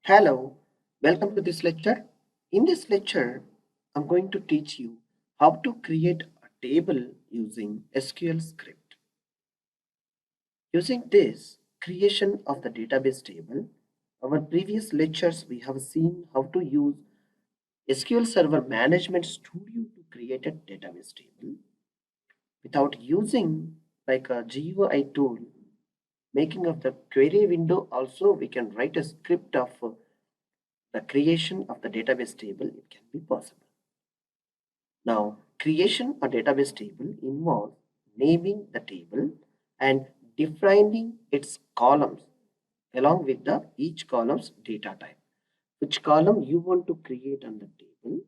Hello, welcome to this lecture. In this lecture, I'm going to teach you how to create a table using SQL script. Using this creation of the database table, our previous lectures we have seen how to use SQL Server Management Studio to create a database table without using like a GUI tool. Making of the query window also we can write a script of the creation of the database table, it can be possible. Now, creation a database table involves naming the table and defining its columns along with the each column's data type. Which column you want to create on the table,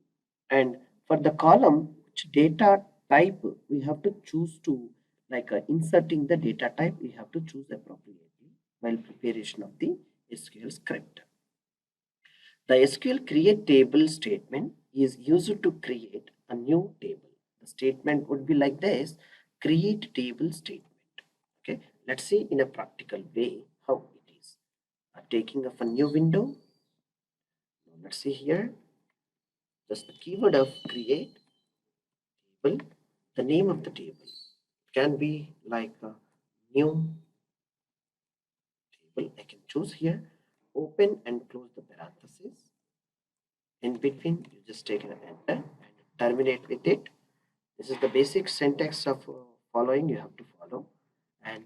and for the column which data type we have to choose to inserting the data type we have to choose appropriately while preparation of the SQL script. The SQL create table statement is used to create a new table. The statement would be like this: create table statement. Okay, let's see in a practical way how it is. Taking of a new window. Let's see here. Just the keyword of create table, the name of the table. It can be like a new table. I can choose here. Open and close the parenthesis. In between, you just take an enter and terminate with it. This is the basic syntax of following you have to follow. And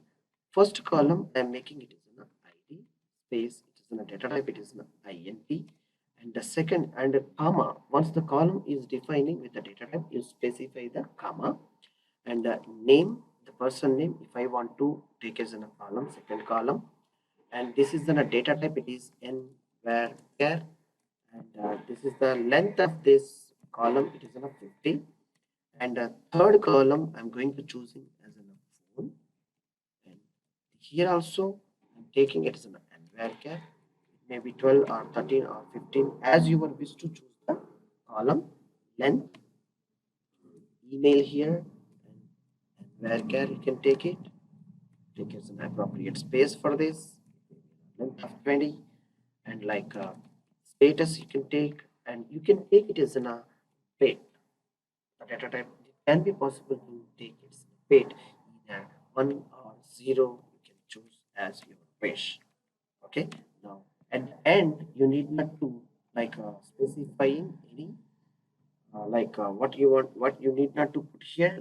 first column, I'm making it is an ID space, it is in a data type, it is an INT. And the second and a comma, once the column is defining with the data type, you specify the comma and the name, the person name. If I want to take as in a column, second column, and this is in a data type, it is n where care, and this is the length of this column, it is in a 50. And third column I'm going to choosing as a phone, and here also I'm taking it as an varchar, maybe 12 or 13 or 15 as you would wish to choose the column length. Email here, and varchar you can take as an appropriate space for this, length of 20. And status you can take, and you can take it as an paid. The data type it can be possible to take its paid either 1 or 0, you can choose as your wish. Okay, now at the end you need not to specifying any what you want, what you need not to put here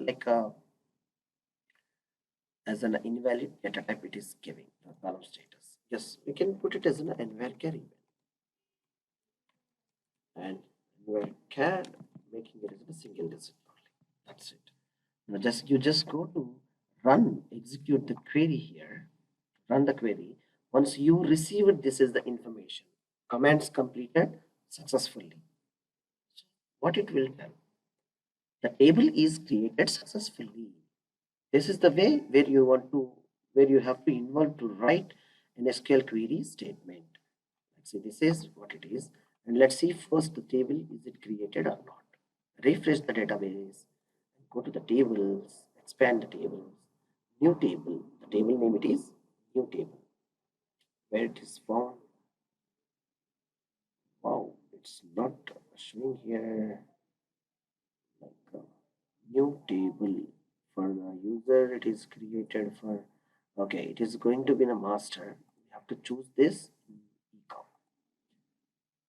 as an invalid data type it is giving the column status. Yes, we can put it as an varchar even, and varchar making it as a single digit only. That's it. Now you just go to run, execute the query here, run the query. Once you receive it, this is the information. Commands completed successfully. So what it will tell? The table is created successfully. This is the way where you want to, where you have to involve to write an SQL query statement. Let's see, this is what it is. And let's see first the table, is it created or not? Refresh the database, go to the tables, expand the tables, new table, the table name it is new table, where it is found. Wow, it's not showing here like a new table for the user. It is created for, okay, it is going to be the master. We have to choose this ecom.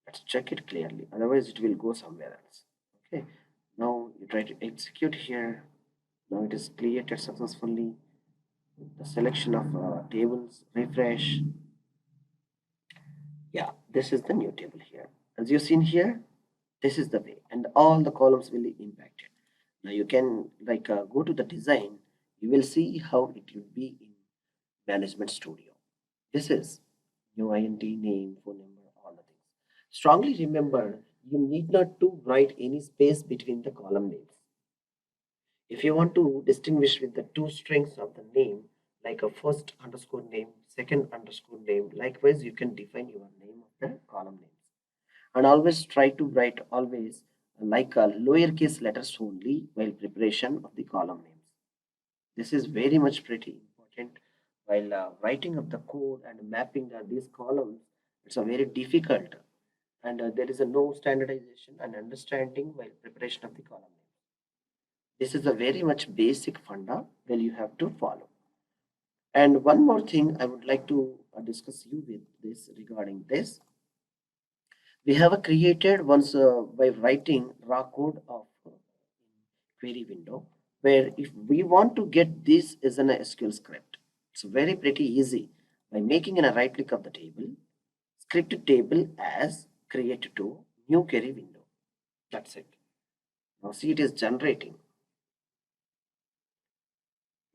Let's check it clearly, otherwise it will go somewhere else. Okay, now you try to execute here. Now it is created successfully. The selection of tables, refresh. Yeah, this is the new table here. As you've seen here, this is the way, and all the columns will be impacted. Now you can go to the design. You will see how it will be in Management Studio. This is new INT, name, phone number, all the things. Strongly remember, you need not to write any space between the column names. If you want to distinguish with the two strings of the name, like a first underscore name, second underscore name, likewise you can define your name of the column names. And always try to write always like a lowercase letters only while preparation of the column names. This is very much pretty important while writing of the code and mapping these columns. It's a very difficult, and there is a no standardization and understanding while preparation of the column name. This is a very much basic funda that you have to follow. And one more thing I would like to discuss you with this regarding this. We have created once by writing raw code of query window, where if we want to get this as an SQL script, it's very pretty easy by making a right click of the table, script table as create to new query window. That's it. Now see, it is generating.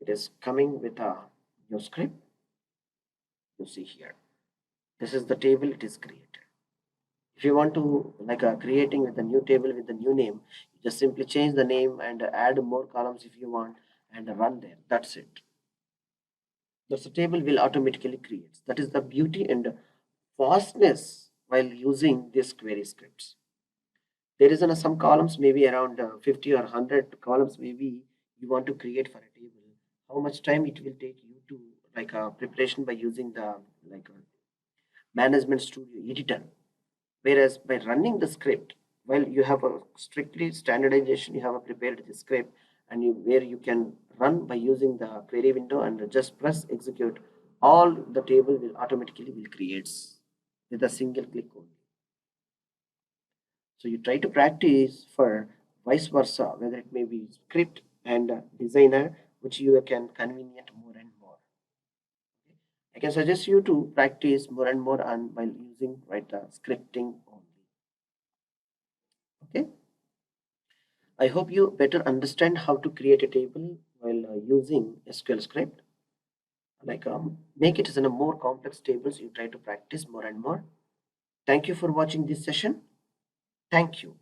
It is coming with a new script. You see here. This is the table it is created. If you want to like creating with a new table with a new name, you just simply change the name and add more columns if you want and run there. That's it. That's the table will automatically create. That is the beauty and fastness while using these query scripts. There is some columns maybe around 50 or 100 columns maybe you want to create for a table. How much time it will take you to like preparation by using the like management studio editor. Whereas by running the script, while you have a strictly standardization, you have a prepared the script and where you can run by using the query window and just press execute, all the table will automatically will creates with a single click only. So you try to practice for vice versa, whether it may be script and designer, which you can convenient more and more. I can suggest you to practice more and more and while using scripting only. Okay. I hope you better understand how to create a table while using SQL script. Like make it as in a more complex tables. You try to practice more and more. Thank you for watching this session. Thank you.